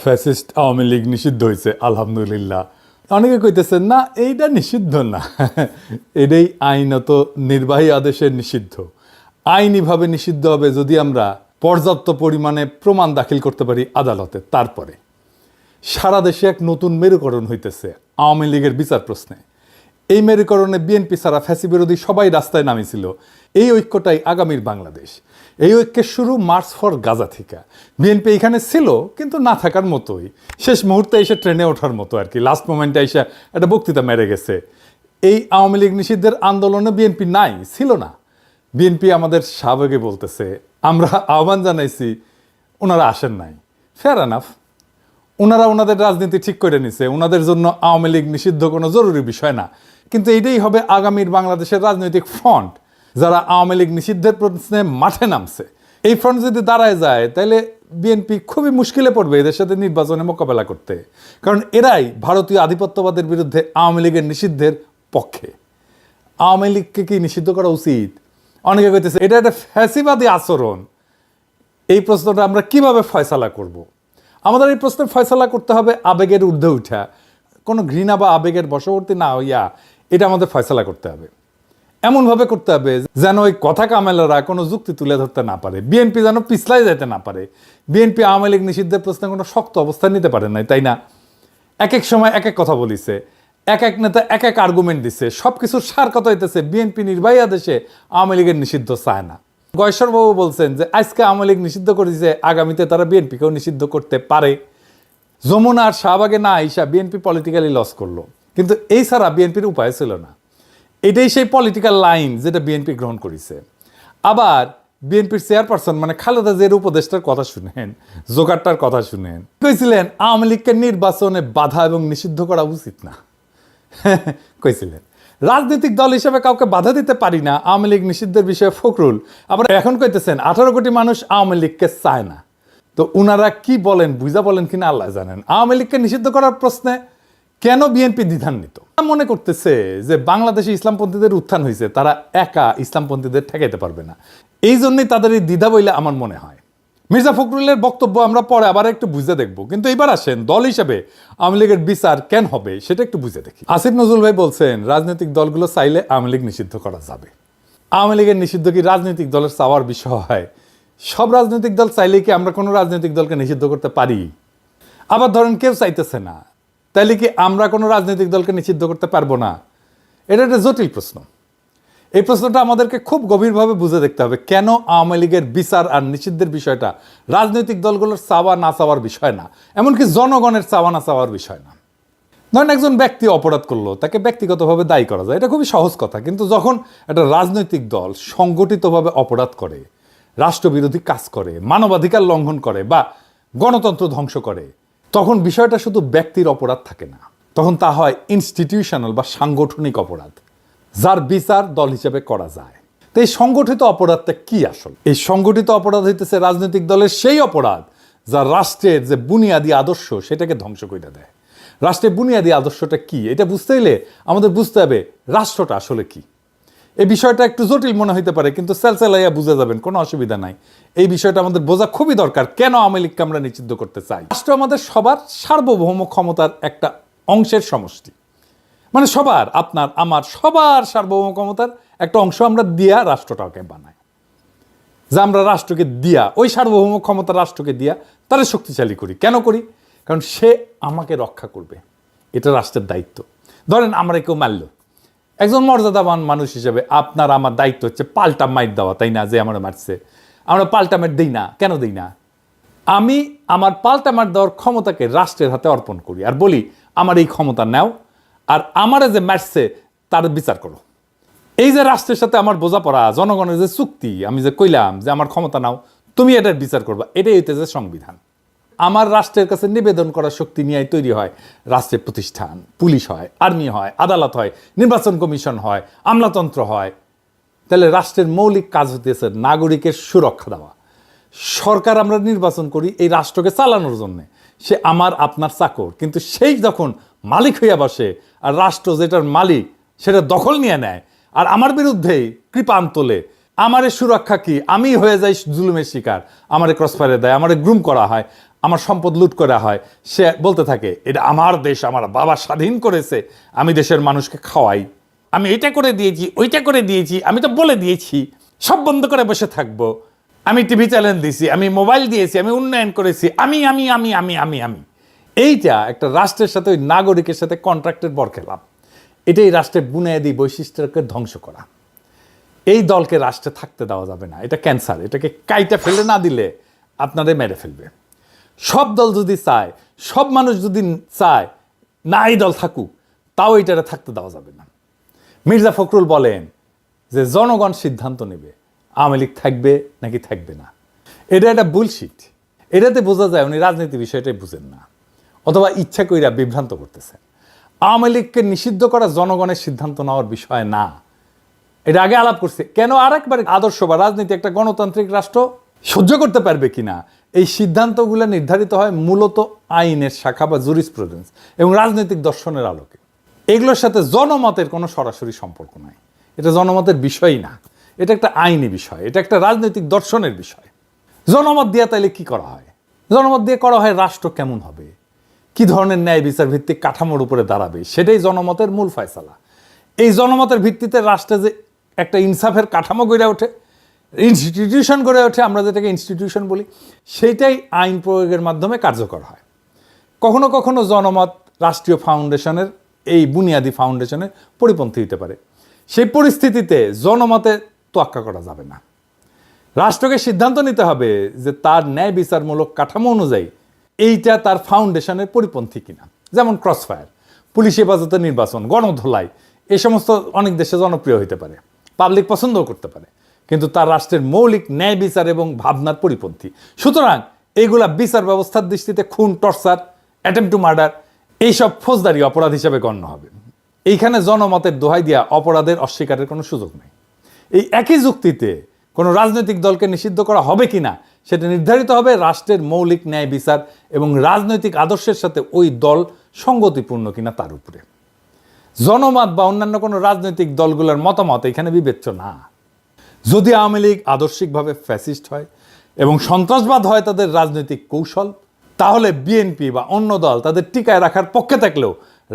Fascist Awami League নিষিদ্ধ হয়েছে আলহামদুলিল্লাহ। অনেকে কইতেছেন না এইটা নিষিদ্ধ না, এটাই আইনত নির্বাহী আদেশে নিষিদ্ধ। আইনিভাবে নিষিদ্ধ হবে যদি আমরা পর্যাপ্ত পরিমাণে প্রমাণ দাখিল করতে পারি আদালতে। তারপরে সারা দেশে এক নতুন মেরুকরণ হইতেছে আওয়ামী লীগের বিচার প্রশ্নে। এই মেরুকরণে বিএনপি ছাড়া ফ্যাসি বিরোধী সবাই রাস্তায় নামিছিল। এই ঐক্যটাই আগামীর বাংলাদেশ। এই ঐক্যের শুরু মার্চ ফর গাজা থেকে। বিএনপি এখানে ছিল কিন্তু না থাকার মতোই, শেষ মুহূর্তে এসে ট্রেনে ওঠার মতো আর কি, লাস্ট মোমেন্টে এসে একটা বক্তৃতা মেরে গেছে। এই আওয়ামী লীগ নিষিদ্ধের আন্দোলনে বিএনপি নাই, ছিল না। বিএনপি আমাদের সাবেকে বলতেছে আমরা আহ্বান জানাইছি, ওনারা আসেন নাই। ফেয়ার এনাফ, ওনারা ওনাদের রাজনীতি ঠিক করে নিছে, ওনাদের জন্য আওয়ামী লীগ নিষিদ্ধ কোনো জরুরি বিষয় না। কিন্তু এইটাই হবে আগামীর বাংলাদেশের রাজনৈতিক ফ্রন্ট, যারা আওয়ামী লীগ নিষিদ্ধের প্রশ্নে মাঠে নামছে। এই ফ্রন্ট যদি দাঁড়ায় যায় তাহলে বিএনপি খুবই মুশকিলে পড়বে এদের সাথে নির্বাচনে মোকাবেলা করতে, কারণ এরাই ভারতীয় আধিপত্যবাদের বিরুদ্ধে আওয়ামী লীগের নিষিদ্ধের পক্ষে। আওয়ামী লীগকে কি নিষিদ্ধ করা উচিত? অনেকে কইতেছে এটা একটা ফ্যাসিবাদী আচরণ। এই প্রশ্নটা আমরা কিভাবে ফয়সালা করব? আমাদের এই প্রশ্নের ফয়সালা করতে হবে আবেগের ঊর্ধ্বে উঠা, কোনো ঘৃণা বা আবেগের বশবর্তী না হইয়া এটা আমাদের ফয়সালা করতে হবে। এমনভাবে করতে হবে যেন ওই কথা কামেলারা কোনো যুক্তি তুলে ধরতে না পারে, বিএনপি যেন পিছলাই যেতে না পারে। বিএনপি আওয়ামী লীগ নিষিদ্ধের প্রশ্নে কোনো শক্ত অবস্থান নিতে পারে নাই, তাই না? এক এক সময় এক এক কথা বলিছে, এক এক নেতা এক এক আর্গুমেন্ট দিছে, সব কিছুর সার কথা হইতেছে বিএনপি নির্বাহী আদেশে আওয়ামী লীগের নিষিদ্ধ চায় না। গয়েশ্বরবাবু বলছেন যে আজকে আওয়ামী লীগ নিষিদ্ধ করেছে, আগামীতে তারা বিএনপিকেও নিষিদ্ধ করতে পারে। যমুনা আর শাহবাগে না আইসা বিএনপি পলিটিক্যালি লস করলো, কিন্তু এই ছাড়া বিএনপির উপায় ছিল না। এটাই সেই পলিটিক্যাল লাইন যেটা বিএনপি গ্রহণ করেছে। আবার বিএনপির চেয়ারপারসন মানে খালেদা জিয়ার উপদেষ্টার কথা শুনেন, জোগাড়টার কথা শুনেন, কইছিলেন আওয়ামী লীগকে নির্বাচনে বাধা এবং নিষিদ্ধ করা উচিত না। কইছিলেন রাজনৈতিক দল হিসেবে কাউকে বাধা দিতে পারি না, আওয়ামী লীগ নিষিদ্ধের বিষয়ে ফখরুল। আবার এখন কইতেছেন 18 কোটি মানুষ আওয়ামী লীগকে চায় না। তো উনারা কি বলেন, বুঝা বলেন কিনা আল্লাহ জানেন। আওয়ামী লীগকে নিষিদ্ধ করার প্রশ্নে কেন বিএনপি দ্বিধান্বিত? মনে করতেছে যে বাংলাদেশে ইসলামপন্থীদের উত্থান হয়েছে, তারা একা ইসলামপন্থীদের ঠেকাইতে পারবে না। এই জন্যই তাদের এই দ্বিধা বইলে আমার মনে হয়। মির্জা ফখরুলের বক্তব্য আমরা পরে আবার একটু বুঝে দেখবো, কিন্তু এবার আসেন দল হিসেবে আওয়ামী লীগের বিচার কেন হবে সেটা একটু বুঝে দেখি। আসিফ নজরুল ভাই বলছেন রাজনৈতিক দলগুলো চাইলে আওয়ামী লীগ নিষিদ্ধ করা যাবে। আওয়ামী লীগের নিষিদ্ধ কি রাজনৈতিক দলের চাওয়ার বিষয়? সব রাজনৈতিক দল চাইলে কি আমরা কোনো রাজনৈতিক দলকে নিষিদ্ধ করতে পারি? আবার ধরেন কেউ চাইতেছে না, তাইলে কি আমরা কোনো রাজনৈতিক দলকে নিষিদ্ধ করতে পারবো না? এটা একটা জটিল প্রশ্ন। এই প্রশ্নটা আমাদেরকে খুব গভীরভাবে বুঝে দেখতে হবে। কেন আওয়ামী লীগের বিচার আর নিষিদ্ধের বিষয়টা রাজনৈতিক দলগুলোর চাওয়া না চাওয়ার বিষয় না, এমনকি জনগণের চাওয়া না চাওয়ার বিষয় না। ধরেন একজন ব্যক্তি অপরাধ করলো, তাকে ব্যক্তিগতভাবে দায়ী করা যায়, এটা খুবই সহজ কথা। কিন্তু যখন একটা রাজনৈতিক দল সংগঠিতভাবে অপরাধ করে, রাষ্ট্রবিরোধী কাজ করে, মানবাধিকার লঙ্ঘন করে বা গণতন্ত্র ধ্বংস করে, তখন বিষয়টা শুধু ব্যক্তির অপরাধ থাকে না, তখন তা হয় ইনস্টিটিউশনাল বা সাংগঠনিক অপরাধ, যার বিচার দল হিসেবে করা যায়। তো এই সংগঠিত অপরাধটা কি আসলে? এই সংগঠিত অপরাধ হইতেছে রাজনৈতিক দলের সেই অপরাধ যা রাষ্ট্রের যে বুনিয়াদী আদর্শ সেটাকে ধ্বংস করে দেয়। রাষ্ট্রের বুনিয়াদী আদর্শটা কি এটা বুঝতে হলে আমাদের বুঝতে হবে রাষ্ট্রটা আসলে কি। এই বিষয়টা একটু জটিল মনে হইতে পারে, কিন্তু সেলসেলাইয়া বুঝে যাবেন, কোনো অসুবিধা নাই। এই বিষয়টা আমাদের বোঝা খুবই দরকার, কেন আওয়ামী লীগকে আমরা নিষিদ্ধ করতে চাই। রাষ্ট্র আমাদের সবার সার্বভৌম ক্ষমতার একটা অংশের সমষ্টি, মানে সবার, আপনার আমার সবার সার্বভৌম ক্ষমতার একটা অংশ আমরা দিয়া রাষ্ট্রটাকে বানাই। যে আমরা রাষ্ট্রকে দিয়া, ওই সার্বভৌম ক্ষমতা রাষ্ট্রকে দিয়া তারা শক্তিশালী করি। কেন করি? কারণ সে আমাকে রক্ষা করবে, এটা রাষ্ট্রের দায়িত্ব। ধরেন আমরা কেউ মারল, একজন মর্যাদাবান মানুষ হিসেবে আপনার আমার দায়িত্ব হচ্ছে পাল্টা মাইট দেওয়া, তাই না? যে আমরা মারছে, আমরা পাল্টা মাইট দিই না। কেন দিই না? আমি আমার পাল্টা মাইট দেওয়ার ক্ষমতাকে রাষ্ট্রের হাতে অর্পণ করি আর বলি আমার এই ক্ষমতা নাও, আর আমারে যে মারছে তার বিচার করো। এই যে রাষ্ট্রের সাথে আমার বোঝাপড়া, জনগণের যে চুক্তি, আমি যে কইলাম যে আমার ক্ষমতা নাও, তুমি এটার বিচার করবা, এটাই হইতেছে সংবিধান। আমার রাষ্ট্রের কাছে নিবেদন করার শক্তি নিয়ে তৈরি হয় রাষ্ট্রের প্রতিষ্ঠান, পুলিশ হয়, আর্মি হয়, আদালত হয়, নির্বাচন কমিশন হয়, আমলাতন্ত্র হয়। তাহলে রাষ্ট্রের মৌলিক কাজ হতেছে নাগরিকের সুরক্ষা দেওয়া। সরকার আমরা নির্বাচন করি এই রাষ্ট্রকে চালানোর জন্য, সে আমার আপনার চাকর, কিন্তু সেই যখন মালিক হইয়া বসে আর রাষ্ট্র যেটার মালিক সেটা দখল নিয়ে নেয় আর আমার বিরুদ্ধেই কৃপান তোলে, আমারে সুরক্ষা কি? আমি হয়ে যাই জুলুমের শিকার, আমারে ক্রসফায়ারে দেয়, আমারে গ্রুম করা হয়, আমার সম্পদ লুট করা হয়, সে বলতে থাকে এটা আমার দেশ, আমার বাবা স্বাধীন করেছে, আমি দেশের মানুষকে খাওয়াই, আমি এটা করে দিয়েছি, ওইটা করে দিয়েছি, আমি তো বলে দিয়েছি, সব বন্ধ করে বসে থাকবো, আমি টিভি চ্যানেল দিয়েছি, আমি মোবাইল দিয়েছি, আমি উন্নয়ন করেছি, আমি। এইটা একটা রাষ্ট্রের সাথে, ওই নাগরিকের সাথে কন্ট্রাক্টের বরখেলাপ। এটাই রাষ্ট্রের বুনিয়াদী বৈশিষ্ট্যকে ধ্বংস করা। এই দলকে রাষ্ট্রে থাকতে দেওয়া যাবে না, এটা ক্যান্সার। এটাকে কাইটা ফেলে না দিলে আপনাদের মেরে ফেলবে। সব দল যদি চায়, সব মানুষ যদি চায় না এই দল থাকুক, তাও এইটারে থাকতে দেওয়া যাবে না। মির্জা ফখরুল বলেন যে জনগণ সিদ্ধান্ত নেবে আওয়ামী লীগ থাকবে নাকি থাকবে না। এটা একটা বুলশিট। এটাতে বোঝা যায় উনি রাজনীতি বিষয়টাই বুঝেন না, অথবা ইচ্ছা কইরা বিভ্রান্ত করতেছেন। আওয়ামী লীগকে নিষিদ্ধ করা জনগণের সিদ্ধান্ত নেওয়ার বিষয় না। এটা আগে আলাপ করছে কেন, আরেকবার আদর্শ বা রাজনীতি একটা গণতান্ত্রিক রাষ্ট্র সহ্য করতে পারবে কিনা, এই সিদ্ধান্তগুলো নির্ধারিত হয় মূলত আইনের শাখা বা জুরিসপ্রুডেন্স এবং রাজনৈতিক দর্শনের আলোকে। এগুলোর সাথে জনমতের কোনো সরাসরি সম্পর্ক নাই। এটা জনমতের বিষয়ই না, এটা একটা আইনি বিষয়, এটা একটা রাজনৈতিক দর্শনের বিষয়। জনমত দিয়ে তাইলে কি করা হয়? জনমত দিয়ে করা হয় রাষ্ট্র কেমন হবে, কি ধরনের ন্যায় বিচার ভিত্তিক কাঠামোর উপরে দাঁড়াবে, সেটাই জনমতের মূল ফয়সালা। এই জনমতের ভিত্তিতে রাষ্ট্রে যে একটা ইনসাফের কাঠামো গড়ে ওঠে, ইনস্টিটিউশন গড়ে ওঠে, আমরা যেটাকে ইনস্টিটিউশন বলি, সেইটাই আইন প্রয়োগের মাধ্যমে কার্যকর হয়। কখনো কখনো জনমত রাষ্ট্রীয় ফাউন্ডেশনের, এই বুনিয়াদী ফাউন্ডেশনের পরিপন্থী হতে পারে। সেই পরিস্থিতিতে জনমতে তোয়াক্কা করা যাবে না। রাষ্ট্রকে সিদ্ধান্ত নিতে হবে যে তার ন্যায় বিচারমূলক কাঠামো অনুযায়ী এইটা তার ফাউন্ডেশনের পরিপন্থী কিনা। যেমন ক্রসফায়ার, পুলিশ হেফাজতে নির্বাচন, গণধোলাই, এই সমস্ত অনেক দেশে জনপ্রিয় হতে পারে, পাবলিক পছন্দও করতে পারে, কিন্তু তার রাষ্ট্রের মৌলিক ন্যায় বিচার এবং ভাবনার পরিপন্থী। সুতরাং এইগুলা বিচার ব্যবস্থার দৃষ্টিতে খুন, টর্চার, অ্যাটেম্প টু মার্ডার, এইসব ফৌজদারি অপরাধ হিসাবে গণ্য হবে। এইখানে জনমতের দোহাই দিয়া অপরাধের অস্বীকারের কোনো সুযোগ নেই। এই একই যুক্তিতে কোনো রাজনৈতিক দলকে নিষিদ্ধ করা হবে কিনা সেটা নির্ধারিত হবে রাষ্ট্রের মৌলিক ন্যায় বিচার এবং রাজনৈতিক আদর্শের সাথে ওই দল সঙ্গতিপূর্ণ কিনা তার উপরে। জনমত বা অন্যান্য কোনো রাজনৈতিক দলগুলোর মতামত এখানে বিবেচ্য না। যদি আওয়ামী লীগ আদর্শিকভাবে ফ্যাসিস্ট হয় এবং সন্ত্রাসবাদ হয় তাদের রাজনৈতিক কৌশল, তাহলে বিএনপি বা অন্য দল তাদের টিকায় রাখার পক্ষে থাকলেও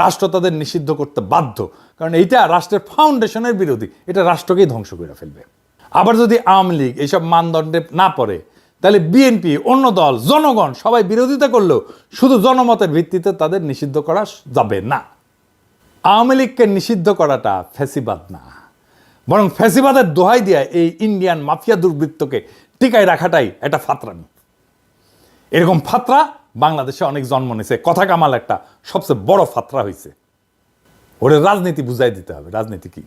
রাষ্ট্র তাদের নিষিদ্ধ করতে বাধ্য, কারণ এইটা রাষ্ট্রের ফাউন্ডেশনের বিরোধী, এটা রাষ্ট্রকেই ধ্বংস করে ফেলবে। আবার যদি আওয়ামী লীগ এইসব মানদণ্ডে না পড়ে, তাহলে বিএনপি, অন্য দল, জনগণ সবাই বিরোধিতা করলেও শুধু জনমতের ভিত্তিতে তাদের নিষিদ্ধ করা যাবে না। আওয়ামী লীগকে নিষিদ্ধ করাটা ফ্যাসিবাদ না, বরং ফ্যাসিবাদের দোহাই দিয়ে এই ইন্ডিয়ান মাফিয়া দুর্বৃত্তকে টিকায় রাখাটাই একটা ফাতরামি। এরকম ফাতরা বাংলাদেশে অনেক জন্ম নিয়েছে, কথা কামাল একটা সবচেয়ে বড় ফাতরা হয়েছে। ওরে রাজনীতি বুঝাই দিতে হবে, রাজনীতি কি।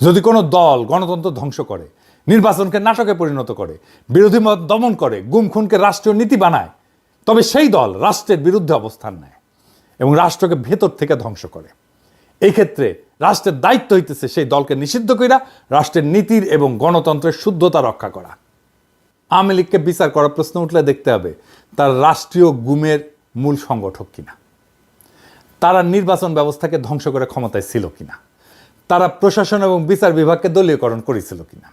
যদি কোনো দল গণতন্ত্র ধ্বংস করে, নির্বাচনকে নাটকে পরিণত করে, বিরোধী মত দমন করে, গুম খুনকে রাষ্ট্রীয় নীতি বানায়, তবে সেই দল রাষ্ট্রের বিরুদ্ধে অবস্থান নেয় এবং রাষ্ট্রকে ভেতর থেকে ধ্বংস করে। এই ক্ষেত্রে রাষ্ট্রের দায়িত্ব হইতেছে সেই দলকে নিষিদ্ধ কইরা রাষ্ট্রের নীতির এবং গণতন্ত্রের শুদ্ধতা রক্ষা করা। আওয়ামী লীগকে বিচার করার প্রশ্ন উঠলে দেখতে হবে তার রাষ্ট্রীয় গুমের মূল সংগঠক কিনা, তারা নির্বাচন ব্যবস্থাকে ধ্বংস করে ক্ষমতায় ছিল কিনা, তারা প্রশাসন এবং বিচার বিভাগকে দলীয়করণ করেছিল কিনা,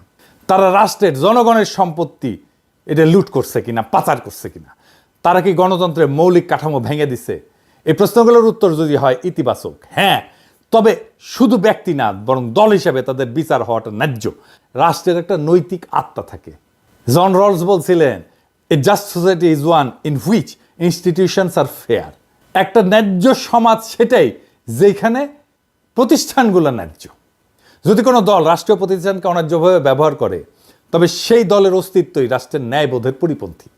তারা রাষ্ট্রের জনগণের সম্পত্তি এটা লুট করছে কিনা, পাচার করছে কিনা, তারা কি গণতন্ত্রের মৌলিক কাঠামো ভেঙে দিছে। এই প্রশ্নগুলোর উত্তর যদি হয় ইতিবাচক, হ্যাঁ, তবে শুধু ব্যক্তি না বরং দল হিসেবে তাদের বিচার হওয়াটা ন্যায্য। রাষ্ট্রের একটা নৈতিক আত্মা থাকে। জন রলস বলছিলেন, a just society is one in which institutions are fair. একটা ন্যায্য সমাজ সেটাই যেখানে প্রতিষ্ঠানগুলো ন্যায্য। যদি কোনো দল রাষ্ট্রীয় প্রতিষ্ঠানকে অন্যায্যভাবে ব্যবহার করে, তবে সেই দলের অস্তিত্বই রাষ্ট্রের ন্যায়বোধের পরিপন্থী।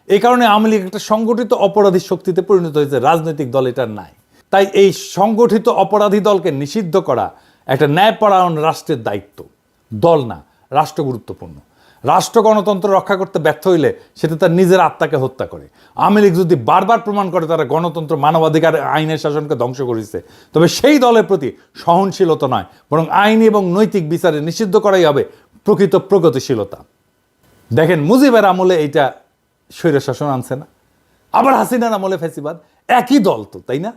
এই কারণে আওয়ামী লীগ একটা সংগঠিত অপরাধী শক্তিতে পরিণত হয়েছে, রাজনৈতিক দল এটা নাই। তাই এই সংগঠিত অপরাধী দলকে নিষিদ্ধ করা একটা ন্যায়পরায়ণ রাষ্ট্রের দায়িত্ব, দল না। রাষ্ট্র গুরুত্বপূর্ণ। রাষ্ট্র গণতন্ত্র রক্ষা করতে ব্যর্থ হইলে সেটা তার নিজের আত্মাকে হত্যা করে। আওয়ামী লীগ যদি বারবার প্রমাণ করে তারা গণতন্ত্র, মানবাধিকার, আইনের শাসনকে ধ্বংস করেছে, তবে সেই দলের প্রতি সহনশীলতা নয় বরং আইনি এবং নৈতিক বিচারে নিষিদ্ধ করাই হবে প্রকৃত প্রগতিশীলতা। দেখেন, মুজিবের আমলে এইটা স্বৈর শাসন আনছে না, আবার হাসিনার আমলে ফ্যাসিবাদ। একই দল তো, তাই না?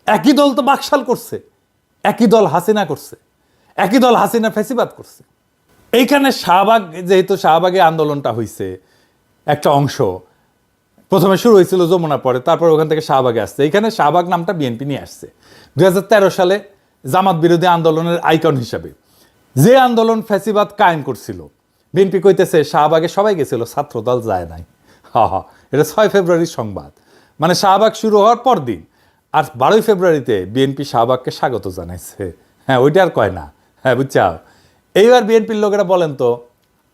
একই দল তো বাকশাল করছে, একই দল হাসিনা করছে, একই দল হাসিনা ফ্যাসিবাদ করছে। এইখানে শাহবাগ, যেহেতু শাহবাগে আন্দোলনটা হয়েছে একটা অংশ, প্রথমে শুরু হয়েছিল যমুনা, পরে তারপর ওখান থেকে শাহবাগে আসছে। এখানে শাহবাগ নামটা বিএনপি নিয়ে আসছে 2013 সালে জামাত বিরোধী আন্দোলনের আইকন হিসাবে। যে আন্দোলন ফ্যাসিবাদ কায়েম করছিল, বিএনপি কইতেছে শাহবাগে সবাই গেছিল, ছাত্রদল যায় নাই। হা, এটা 6 ফেব্রুয়ারির সংবাদ, মানে শাহবাগ শুরু হওয়ার পর দিন। আর 12 ফেব্রুয়ারিতে বিএনপি শাহবাগকে স্বাগত জানাইছে। হ্যাঁ, ওইটা আর কয় না। হ্যাঁ, বুঝছাও। এইবার বিএনপির লোকেরা বলেন তো,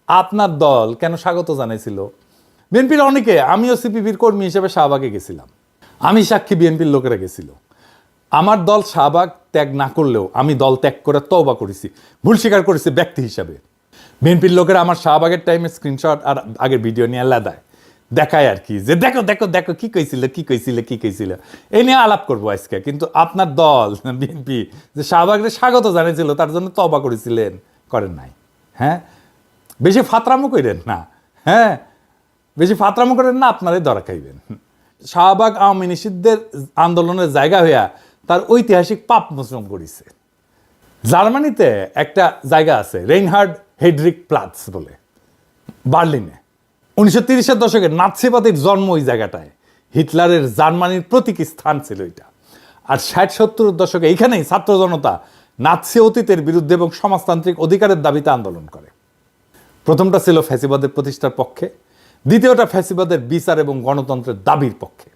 আপনার দল কেন স্বাগত জানাইছিল? বিএনপির অনেকে, আমিও সিপিবির কর্মী হিসেবে শাহবাগে গেছিলাম, আমি সাক্ষী, বিএনপির লোকেরা গেছিল। আমার দল শাহবাগ ত্যাগ না করলেও আমি দল ত্যাগ করে তওবা করেছি, ভুল স্বীকার করেছি ব্যক্তি হিসাবে। বিএনপির লোকেরা আমার শাহবাগের টাইমে স্ক্রিনশট আর আগের ভিডিও নিয়ে লাদায় দেখায় আর কি, যে দেখো দেখো দেখো কি কইছিল কি কইছিল কি কইছিল। এই নিয়ে আলাপ করবো আজকে। কিন্তু আপনার দল বিএনপি যে শাহবাগের স্বাগত জানিয়েছিল, তার জন্য তওবা করেছিলেন, করেন নাই। হ্যাঁ, বেশি ফাতরামো করেন না। হ্যাঁ, বেশি ফাতরামো করেন না, আপনারাই ধরা খাইবেন। শাহবাগ আওয়ামী নিষিদ্ধের আন্দোলনের জায়গা হইয়া তার ঐতিহাসিক পাপ মোচন করেছে। জার্মানিতে একটা জায়গা আছে রেইনহার্ড হেডরিক প্লাটস বলে, বার্লিনে। 1930-এর দশকে নাৎসিবাদের জন্ম ওই জায়গাটায়। হিটলারের জার্মানির প্রতীকী স্থান ছিল এটা। আর 60-70-এর দশকে এইখানেই ছাত্র জনতা নাৎসি অতীতের বিরুদ্ধে এবং সমাজতান্ত্রিক অধিকারের দাবিতে আন্দোলন করে। প্রথমটা ছিল ফ্যাসিবাদের প্রতিষ্ঠার পক্ষে, দ্বিতীয়টা ফ্যাসিবাদের বিচার এবং গণতন্ত্রের দাবির পক্ষে।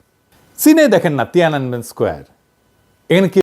চীনে দেখেন না তিয়ানানমেন স্কোয়ার, এখানে কি